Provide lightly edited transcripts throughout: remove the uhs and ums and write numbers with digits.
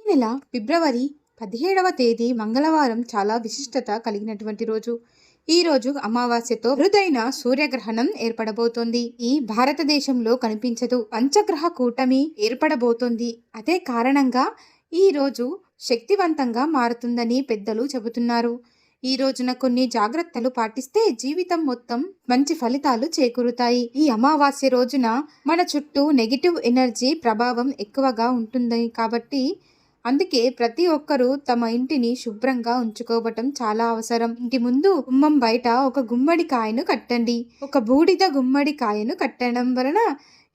నెల ఫిబ్రవరి 17వ తేదీ మంగళవారం చాలా విశిష్టత కలిగినటువంటి రోజు. ఈ రోజు అమావాస్యతో అరుదైన సూర్యగ్రహణం ఏర్పడబోతోంది. ఈ భారతదేశంలో కనిపించదు. పంచగ్రహ కూటమి ఏర్పడబోతోంది. అదే కారణంగా ఈ రోజు శక్తివంతంగా మారుతుందని పెద్దలు చెబుతున్నారు. ఈ రోజున కొన్ని జాగ్రత్తలు పాటిస్తే జీవితం మొత్తం మంచి ఫలితాలు చేకూరుతాయి. ఈ అమావాస్య రోజున మన చుట్టూ నెగిటివ్ ఎనర్జీ ప్రభావం ఎక్కువగా ఉంటుంది కాబట్టి అందుకే ప్రతి ఒక్కరూ తమ ఇంటిని శుభ్రంగా ఉంచుకోవటం చాలా అవసరం. ఇంటి ముందు గుమ్మం బయట ఒక గుమ్మడికాయను కట్టండి. ఒక బూడిద గుమ్మడికాయను కట్టడం వలన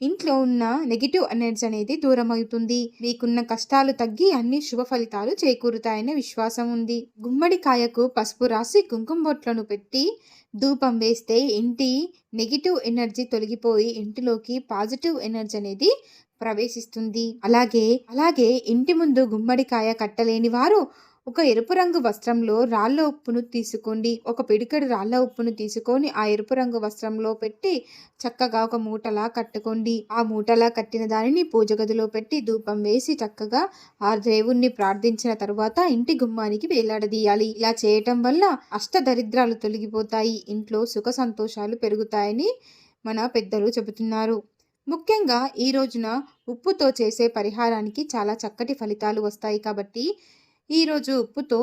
ఇంట్లో ఉన్న నెగిటివ్ ఎనర్జీ అనేది దూరం అవుతుంది. మీకున్న కష్టాలు తగ్గి అన్ని శుభ ఫలితాలు చేకూరుతాయనే విశ్వాసం ఉంది. గుమ్మడికాయకు పసుపు రాసి కుంకుమ బొట్లను పెట్టి ధూపం వేస్తే ఇంటి నెగిటివ్ ఎనర్జీ తొలగిపోయి ఇంటిలోకి పాజిటివ్ ఎనర్జీ అనేది ప్రవేశిస్తుంది. అలాగే ఇంటి ముందు గుమ్మడికాయ కట్టలేని వారు ఒక ఎరుపు రంగు వస్త్రంలో రాళ్ళ ఉప్పును తీసుకోండి. ఒక పిడికెడు రాళ్ళ ఉప్పును తీసుకొని ఆ ఎరుపు రంగు వస్త్రంలో పెట్టి చక్కగా ఒక మూటలా కట్టుకోండి. ఆ మూటలా కట్టిన దానిని పూజ గదిలో పెట్టి ధూపం వేసి చక్కగా ఆ దేవుణ్ణి ప్రార్థించిన తరువాత ఇంటి గుమ్మానికి వేలాడదీయాలి. ఇలా చేయటం వల్ల అష్టదరిద్రాలు తొలగిపోతాయి. ఇంట్లో సుఖ సంతోషాలు పెరుగుతాయని మన పెద్దలు చెబుతున్నారు. ముఖ్యంగా ఈ రోజున ఉప్పుతో చేసే పరిహారానికి చాలా చక్కటి ఫలితాలు వస్తాయి కాబట్టి ఈరోజు ఉప్పుతో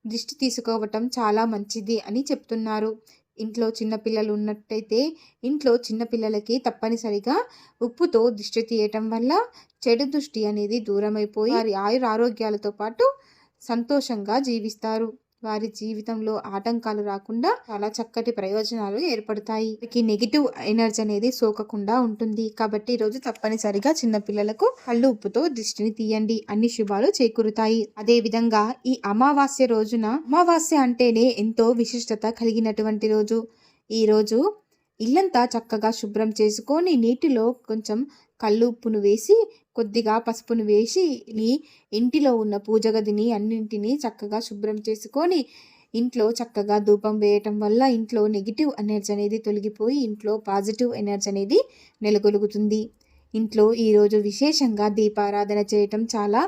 దిష్టి తీసుకోవటం చాలా మంచిది అని చెప్తున్నారు. ఇంట్లో చిన్నపిల్లలు ఉన్నట్టయితే ఇంట్లో చిన్నపిల్లలకి తప్పనిసరిగా ఉప్పుతో దిష్టి తీయటం వల్ల చెడు దృష్టి అనేది దూరమైపోయి వారి ఆరోగ్యాలతో పాటు సంతోషంగా జీవిస్తారు. వారి జీవితంలో ఆటంకాలు రాకుండా చాలా చక్కటి ప్రయోజనాలు ఏర్పడతాయి. వీరికి నెగిటివ్ ఎనర్జీ అనేది సోకకుండా ఉంటుంది. కాబట్టి ఈరోజు తప్పనిసరిగా చిన్నపిల్లలకు కళ్ళు ఉప్పుతో దృష్టిని తీయండి. అన్ని శుభాలు చేకూరుతాయి. అదే విధంగా ఈ అమావాస్య రోజున అమావాస్య అంటేనే ఎంతో విశిష్టత కలిగినటువంటి రోజు. ఈ రోజు ఇల్లంతా చక్కగా శుభ్రం చేసుకొని నీటిలో కొంచెం కళ్ళు ఉప్పును వేసి కొద్దిగా పసుపును వేసి ఇంటిలో ఉన్న పూజ గదిని అన్నింటినీ చక్కగా శుభ్రం చేసుకొని ఇంట్లో చక్కగా ధూపం వేయటం వల్ల ఇంట్లో నెగిటివ్ ఎనర్జీ అనేది తొలగిపోయి ఇంట్లో పాజిటివ్ ఎనర్జీ అనేది నెలకొలుగుతుంది. ఇంట్లో ఈరోజు విశేషంగా దీపారాధన చేయటం చాలా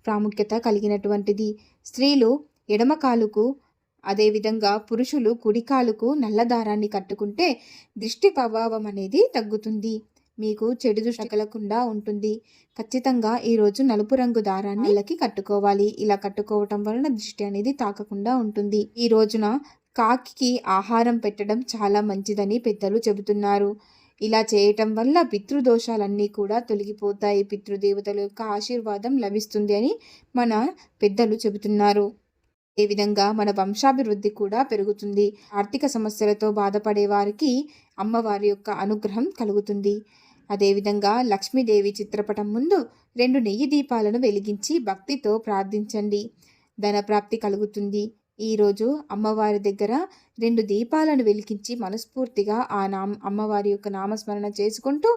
ప్రాముఖ్యత కలిగినటువంటిది. స్త్రీలు ఎడమ కాలుకు అదేవిధంగా పురుషులు కుడికాలుకు నల్ల దారాన్ని కట్టుకుంటే దృష్టి ప్రభావం అనేది తగ్గుతుంది. మీకు చెడు దృష్టి తగలకుండా ఉంటుంది. ఖచ్చితంగా ఈరోజు నలుపు రంగు దారాన్ని ఇళ్ళకి కట్టుకోవాలి. ఇలా కట్టుకోవటం వలన దృష్టి అనేది తాకకుండా ఉంటుంది. ఈ రోజున కాకికి ఆహారం పెట్టడం చాలా మంచిదని పెద్దలు చెబుతున్నారు. ఇలా చేయటం వల్ల పితృదోషాలన్నీ కూడా తొలగిపోతాయి. పితృదేవతల యొక్క ఆశీర్వాదం లభిస్తుంది అని మన పెద్దలు చెబుతున్నారు. ఏ విధంగా మన వంశాభివృద్ధి కూడా పెరుగుతుంది. ఆర్థిక సమస్యలతో బాధపడే వారికి అమ్మవారి యొక్క అనుగ్రహం కలుగుతుంది. అదేవిధంగా లక్ష్మీదేవి చిత్రపటం ముందు 2 నెయ్యి దీపాలను వెలిగించి భక్తితో ప్రార్థించండి. ధనప్రాప్తి కలుగుతుంది. ఈరోజు అమ్మవారి దగ్గర 2 దీపాలను వెలిగించి మనస్ఫూర్తిగా అమ్మవారి యొక్క నామస్మరణ చేసుకుంటూ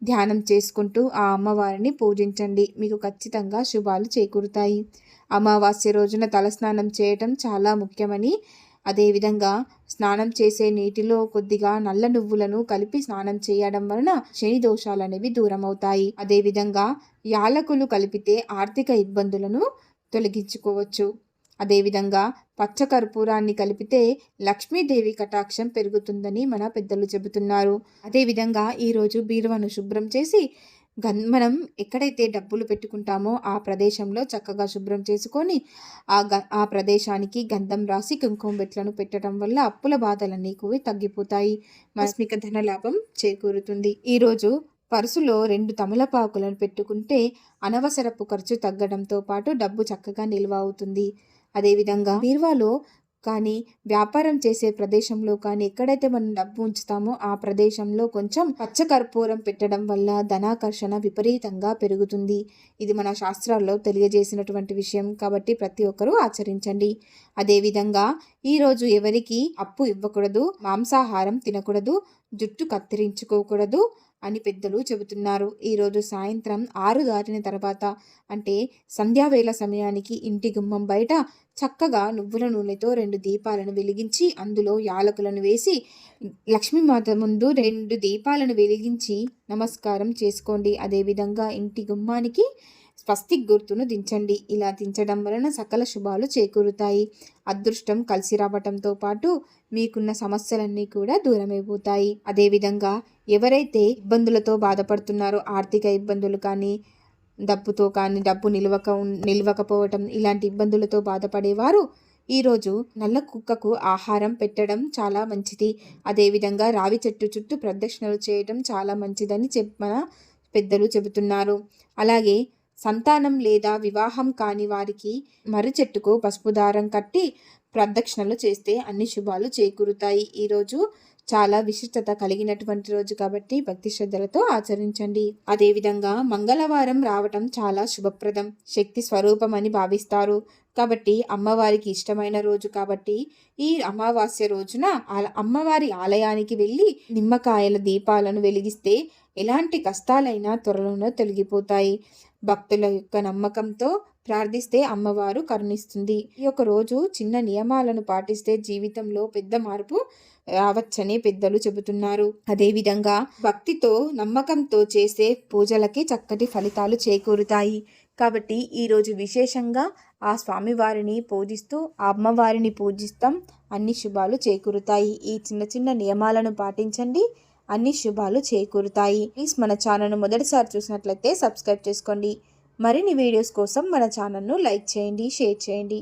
ధ్యానం చేసుకుంటూ ఆ అమ్మవారిని పూజించండి. మీకు ఖచ్చితంగా శుభాలు చేకూరుతాయి. అమావాస్య రోజున తలస్నానం చేయటం చాలా ముఖ్యమని, అదేవిధంగా స్నానం చేసే నీటిలో కొద్దిగా నల్ల నువ్వులను కలిపి స్నానం చేయడం వలన శని దోషాలు అనేవి దూరం అవుతాయి. అదేవిధంగా యాలకులు కలిపితే ఆర్థిక ఇబ్బందులను తొలగించుకోవచ్చు. అదేవిధంగా పచ్చకర్పూరాన్ని కలిపితే లక్ష్మీదేవి కటాక్షం పెరుగుతుందని మన పెద్దలు చెబుతున్నారు. అదేవిధంగా ఈరోజు బీరువాను శుభ్రం చేసి మనం ఎక్కడైతే డబ్బులు పెట్టుకుంటామో ఆ ప్రదేశంలో చక్కగా శుభ్రం చేసుకొని ఆ ప్రదేశానికి గంధం రాసి కుంకుమ బెట్లను పెట్టడం వల్ల అప్పుల బాధలన్నీ కూడా తగ్గిపోతాయి. మాస్మిక ధన లాభం చేకూరుతుంది. ఈరోజు పర్సులో 2 తమలపాకులను పెట్టుకుంటే అనవసరపు ఖర్చు తగ్గడంతో పాటు డబ్బు చక్కగా నిల్వ అవుతుంది. అదేవిధంగా బీరువాలో కానీ వ్యాపారం చేసే ప్రదేశంలో కానీ ఎక్కడైతే మనం డబ్బు ఉంచుతామో ఆ ప్రదేశంలో కొంచెం పచ్చకర్పూరం పెట్టడం వల్ల ధనాకర్షణ విపరీతంగా పెరుగుతుంది. ఇది మన శాస్త్రాల్లో తెలియజేసినటువంటి విషయం కాబట్టి ప్రతి ఒక్కరూ ఆచరించండి. అదేవిధంగా ఈరోజు ఎవరికి అప్పు ఇవ్వకూడదు, మాంసాహారం తినకూడదు, జుట్టు కత్తిరించుకోకూడదు అని పెద్దలు చెబుతున్నారు. ఈరోజు సాయంత్రం 6 దాటిన తర్వాత అంటే సంధ్యావేళ సమయానికి ఇంటి గుమ్మం బయట చక్కగా నువ్వుల నూనెతో 2 దీపాలను వెలిగించి అందులో యాలకులను వేసి లక్ష్మీమాత ముందు 2 దీపాలను వెలిగించి నమస్కారం చేసుకోండి. అదేవిధంగా ఇంటి గుమ్మానికి స్వస్తిక్ గుర్తును దించండి. ఇలా దించడం వలన సకల శుభాలు చేకూరుతాయి. అదృష్టం కలిసి రావటంతో పాటు మీకున్న సమస్యలన్నీ కూడా దూరమైపోతాయి. అదేవిధంగా ఎవరైతే ఇబ్బందులతో బాధపడుతున్నారో, ఆర్థిక ఇబ్బందులు కానీ, డబ్బుతో కానీ, డబ్బు నిలవకపోవటం ఇలాంటి ఇబ్బందులతో బాధపడేవారు ఈరోజు నల్ల కుక్కకు ఆహారం పెట్టడం చాలా మంచిది. అదేవిధంగా రావి చెట్టు చుట్టూ ప్రదక్షిణలు చేయడం చాలా మంచిదని మన పెద్దలు చెబుతున్నారు. అలాగే సంతానం లేదా వివాహం కాని వారికి మర్రి చెట్టుకు పసుపు దారం కట్టి ప్రదక్షిణలు చేస్తే అన్ని శుభాలు చేకూరుతాయి. ఈరోజు చాలా విశిష్టత కలిగినటువంటి రోజు కాబట్టి భక్తి శ్రద్ధలతో ఆచరించండి. అదేవిధంగా మంగళవారం రావటం చాలా శుభప్రదం, శక్తి స్వరూపం అని భావిస్తారు. కాబట్టి అమ్మవారికి ఇష్టమైన రోజు కాబట్టి ఈ అమావాస్య రోజున అమ్మవారి ఆలయానికి వెళ్ళి నిమ్మకాయల దీపాలను వెలిగిస్తే ఎలాంటి కష్టాలైనా త్వరలోనే తొలగిపోతాయి. భక్తుల యొక్క నమ్మకంతో ప్రార్థిస్తే అమ్మవారు కరుణిస్తుంది. ఈ యొక్క రోజు చిన్న నియమాలను పాటిస్తే జీవితంలో పెద్ద మార్పు రావచ్చని పెద్దలు చెబుతున్నారు. అదేవిధంగా భక్తితో నమ్మకంతో చేసే పూజలకి చక్కటి ఫలితాలు చేకూరుతాయి. కాబట్టి ఈరోజు విశేషంగా ఆ స్వామివారిని పూజిస్తూ ఆ అమ్మవారిని పూజిస్తాం, అన్ని శుభాలు చేకూరుతాయి. ఈ చిన్న చిన్న నియమాలను పాటించండి, అన్ని శుభాలు చేకూరుతాయి. ప్లీజ్ మన ఛానల్ను మొదటిసారి చూసినట్లయితే సబ్స్క్రైబ్ చేసుకోండి. మరిన్ని వీడియోస్ కోసం మన ఛానల్ను లైక్ చేయండి, షేర్ చేయండి.